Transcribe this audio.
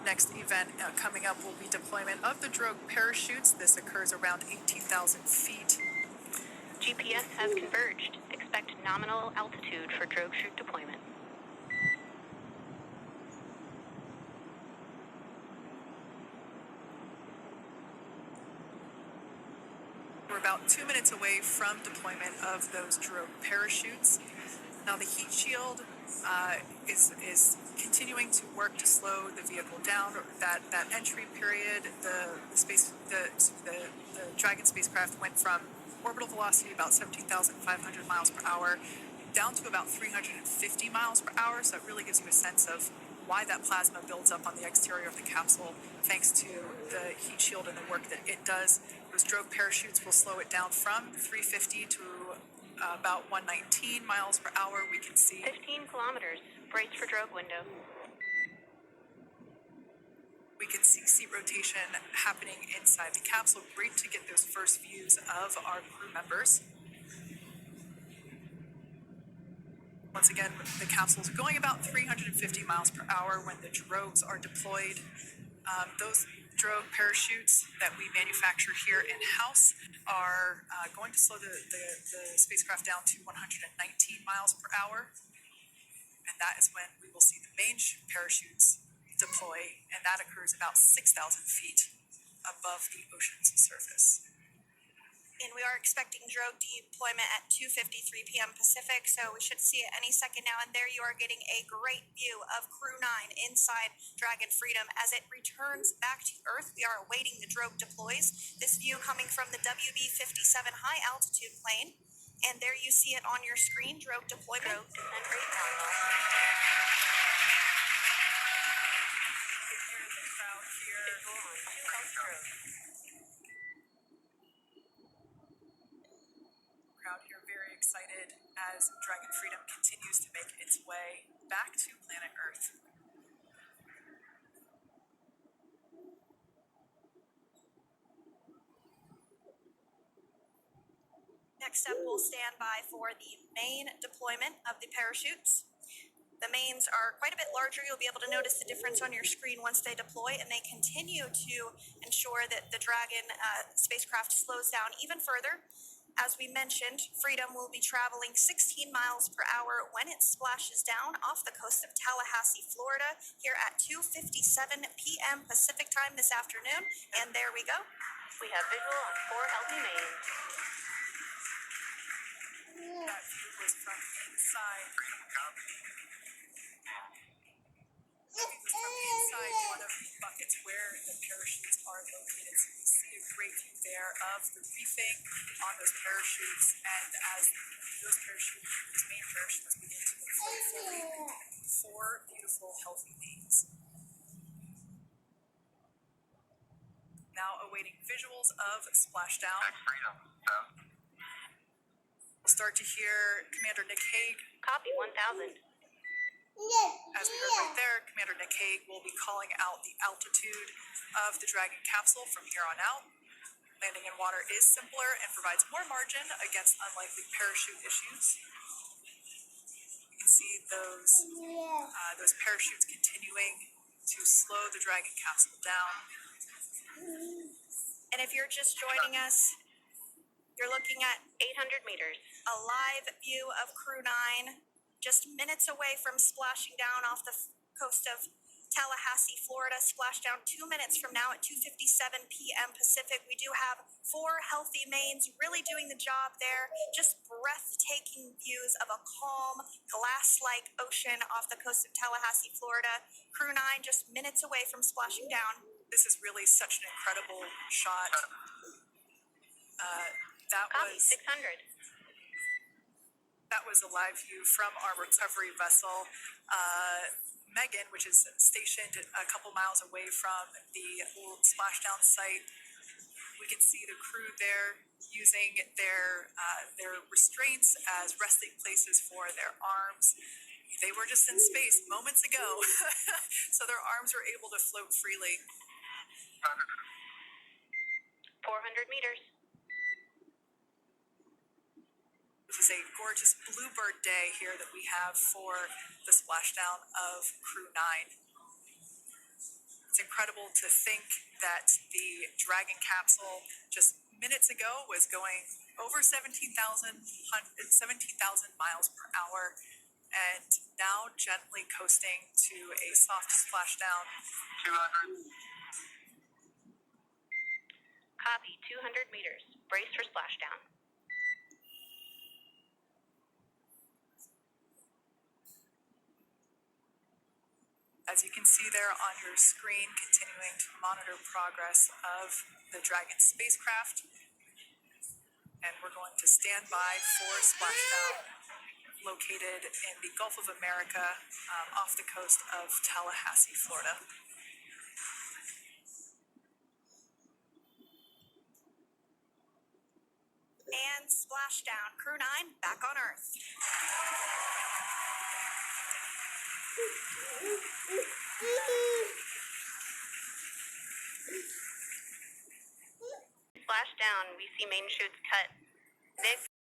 next event coming up will be deployment of the drogue parachutes. This occurs around 18,000 feet. GPS has converged. Expect nominal altitude for drogue chute deployment. We're about 2 minutes away from deployment of those drogue parachutes. Now the heat shield is continuing to work to slow the vehicle down. That entry period, the Dragon spacecraft went from orbital velocity about 17,500 miles per hour down to about 350 miles per hour. So it really gives you a sense of why that plasma builds up on the exterior of the capsule, thanks to the heat shield and the work that it does. Those drogue parachutes will slow it down from 350 to about 119 miles per hour. We can see 15 kilometers. Brace for drogue window. We can see seat rotation happening inside the capsule. Great to get those first views of our crew members. Once again, the capsules are going about 350 miles per hour when the drogues are deployed. Those drogue parachutes that we manufacture here in-house are going to slow the spacecraft down to 119 miles per hour. And that is when we will see the main parachutes deploy, and that occurs about 6,000 feet above the ocean's surface. And we are expecting drogue deployment at 2:53 p.m. Pacific, so we should see it any second now. And there you are getting a great view of Crew 9 inside Dragon Freedom as it returns back to Earth. We are awaiting the drogue deploys. This view coming from the WB-57 high altitude plane. And there you see it on your screen, drogue deployment. Drogue descent rate nominal. Visual on 2 health drogues. Crowd here very excited as Dragon Freedom continues to make its way back to planet Earth. Next up, we'll stand by for the main deployment of the parachutes. The mains are quite a bit larger. You'll be able to notice the difference on your screen once they deploy, and they continue to ensure that the Dragon spacecraft slows down even further. As we mentioned, Freedom will be traveling 16 miles per hour when it splashes down off the coast of Tallahassee, Florida, here at 2:57 p.m. Pacific time this afternoon. And there we go. We have visual on 4 healthy mains. That view was from inside. From inside one of the buckets where the parachutes are located. So you see a great view there of the reefing on those parachutes, and as those main parachutes begin to inflate fully, 4 beautiful, healthy mains. Now awaiting visuals of splashdown. We'll start to hear Commander Nick Hague. Copy 1000. As we heard right there, Commander Nick Hague will be calling out the altitude of the Dragon capsule from here on out. Landing in water is simpler and provides more margin against unlikely parachute issues. You can see those parachutes continuing to slow the Dragon capsule down. And if you're just joining us, you're looking at 800 meters. a live view of Crew 9, just minutes away from splashing down off the coast of Tallahassee, Florida. Splash down 2 minutes from now at 2:57 p.m. Pacific. We do have 4 healthy mains really doing the job there. Just breathtaking views of a calm, glass-like ocean off the coast of Tallahassee, Florida. Crew 9 just minutes away from splashing down. This is really such an incredible shot. Copy 600. That was a live view from our recovery vessel, Megan, which is stationed a couple miles away from the splashdown site. We can see the crew there using their restraints as resting places for their arms. They were just in space moments ago, so their arms were able to float freely. 400 meters. This is a gorgeous bluebird day here that we have for the splashdown of Crew 9. It's incredible to think that the Dragon capsule just minutes ago was going over 17,000 miles per hour, and now gently coasting to a soft splashdown. 200. Copy, 200 meters. Brace for splashdown. As you can see there on your screen, continuing to monitor progress of the Dragon spacecraft. And we're going to stand by for splashdown located in the Gulf of America off the coast of Tallahassee, Florida. And splashdown. Crew 9 back on Earth. Splashdown, we see main chutes cut. Nick,